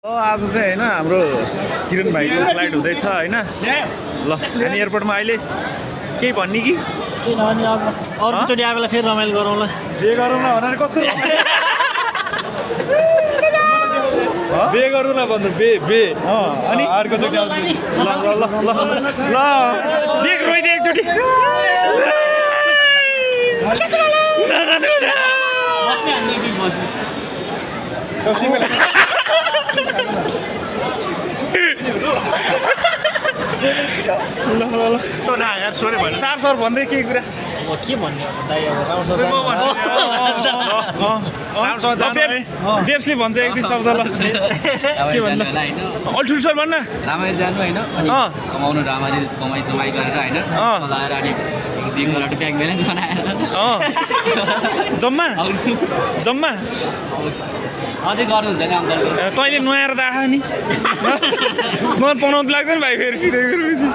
आज चाहिँ हैन हाम्रो किरण भाइको फ्लाइट हुँदैछ हैन ल हामी एयरपोर्टमा अहिले केही भन्ने कि किनभने अब अर्कोचोटि आएला फेरि रमाइलो गरौँला बे गरौँ न भनेर कस्तो बे गरौँ न भन्नु बे अनि अर्कोचोटि आउँछ ल ल ल ल ल देख रोइदे एकचोटि बस्ने हामी एकछिन बस्ने ल ल ल त ना यार सोरे भन् सर भन्दै के कुरा अब के भन्ने अब दाइ अब राम्रोसँग देवसले भन्छ एक दुई शब्द ल के भन्नु अल्ठुल सर भन्न राम्ररी जानु होइन अनि कमाउनु राम्ररी कमाइ गरेर होइन लगाएर अनि एक दुई ब्याङ्क ब्यालेन्स बनाएर जम्मा जम्मा अझै गर्नुहुन्छ नि अङ्कलको तैँले नुहाएर त आयो नि मलाई पनाउनु लाग्छ नि भाइ फेरि सिधै गरेपछि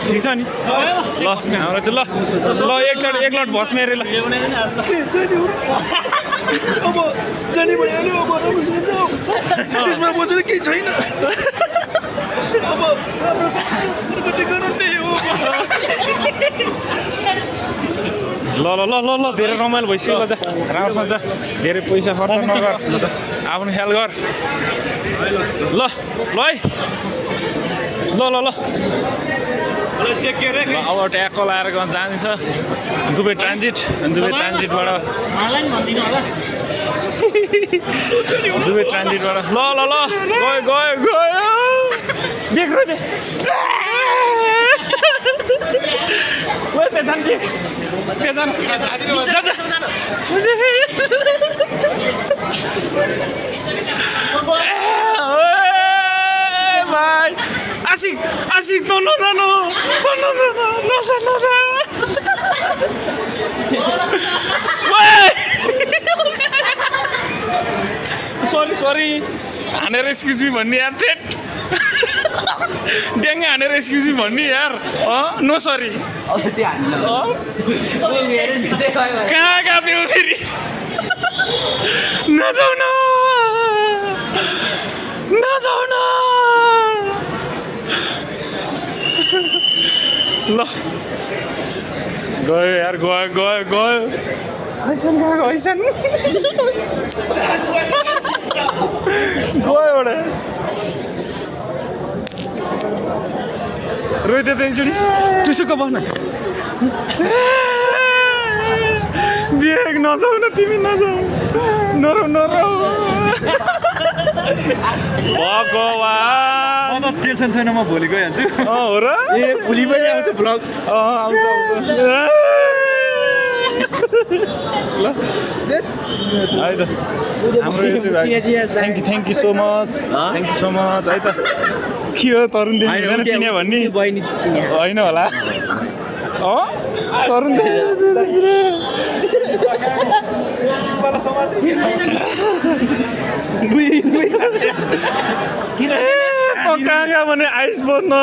ठिक छ नि ल हाम्रो चाहिँ ल एक लट भस्मे अरे ल अब जाने भइहाल्यो अब राम्रोसँग जाऊ त्यसमा बसेर केही छैन अब राम्रो गरौँ त्यही हो ल धेरै रमाइलो भइसक्यो ल जा राम्रोसँग जा धेरै पैसा खर्च नगर आफ्नो ख्याल गर ल है ल अब ट्याक्क लाएर जान्छ दुबई ट्रान्जिट अनि दुबई ट्रान्जिटबाट मलाई नि भन्दिनँ होला दुबई ट्रान्जिटबाट ल गयो बेग्रो दे त्यहाँ जान्छ त्यहाँ भाइ आशिक त नजानु नजा सरी हानेर एक्सक्युज मी भन्ने यार ठेट ड्याङ्गे हानेर एक्सक्युज मी भन्ने यार नो सरी कहाँ गएको फेरि नजाउ न ल गयो यार गयो ऐसन गएको ऐसन गयो एउटा रोइदियो त एकचोटि टुसुक्क बस्न बेग नजाऊ न तिमी नजाऊ नरौ भगवान् म त टेन्सन छैन म भोलि गइहाल्छु हो र ए भोलि पनि आउँछ भ्लग आउँछ ल है त हाम्रो यो चाहिँ थ्याङ्क यू सो मच है त के हो तरुण देवी चिन्यो भन्ने होइन होला तरुण कहाँ भने आइस बन्द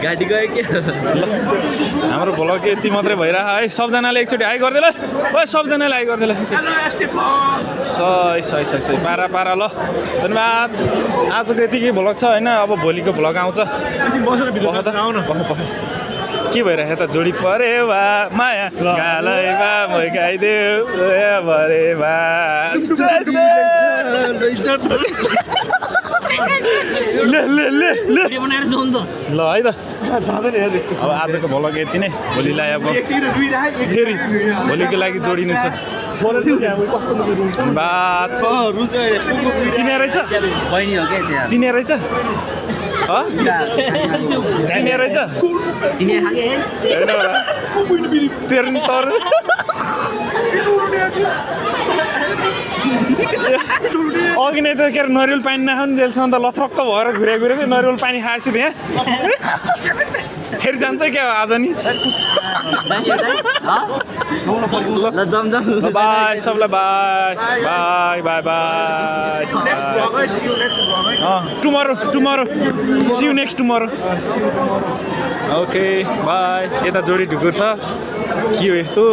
गाडी गयो के हाम्रो भ्लग यति मात्रै भइरह है सबजनाले एकचोटि हाई गरिदिए ल सबजनाले हाई गरिदिए सही पारा ल धन्यवाद आजको यतिकै भ्लग छ होइन अब भोलिको भ्लग आउँछ के भइरहेको त जोडी परे वा माया गालैमा मैकाइदेऊ भरे वा ल है त अब आजको भ्लग यति नै भोलिलाई अब फेरि भोलिको लागि जोडिनु छ बात चिने रहेछ बहिनी हो क्या त्यहाँ चिने रहेछ चिने रहेछ चिने खाके होइन होला तेरो नि तर अघि नै त के अरे नरिवल पानी नखाउनु जेलसम्म त लथ्रक्क भएर घुरेको नरिवल पानी खाएछु त्यहाँ फेरि जान्छ क्या आज नि बाई सबलाई bye tomorrow see you next tomorrow okay bye यता जोडी ढुकुर छ के हो यस्तो